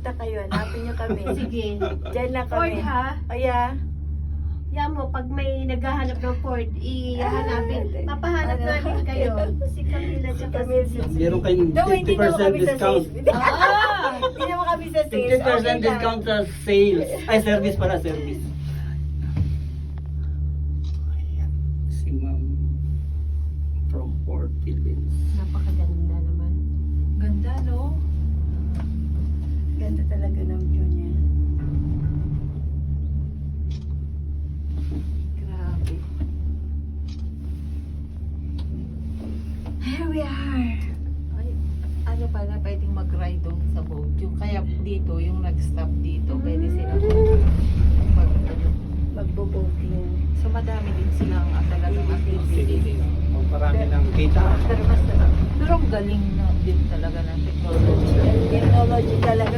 Punta kayo, hanapin nyo kami. Sige. Diyan lang Ford kami. ha? Kaya, Yan mo, pag may naghahanap ng Ford, ihanapin. Papahanap namin kayo. si Camila si tsaka Camille. si Meron kayong No, hindi naman 50% kami sa discount. sales. Ah! Hindi naman kami sa sales. 50% Okay lang. discount sa sales. Ay, service pala, service. Ayan, si Ma'am from Port Philippines. Napakaganda naman. Ganda, no? Ganda talaga ng view niya. Grabe. Here we are. Ay, ano pala, pwedeng mag-ride doon sa boat. Yung, kaya dito, yung nag-stop dito, pwede silang mag Magbo-boating. So madami din silang talagang activity. Marami ng kita. Pero ang galing na din talaga ng technology. Technology talaga,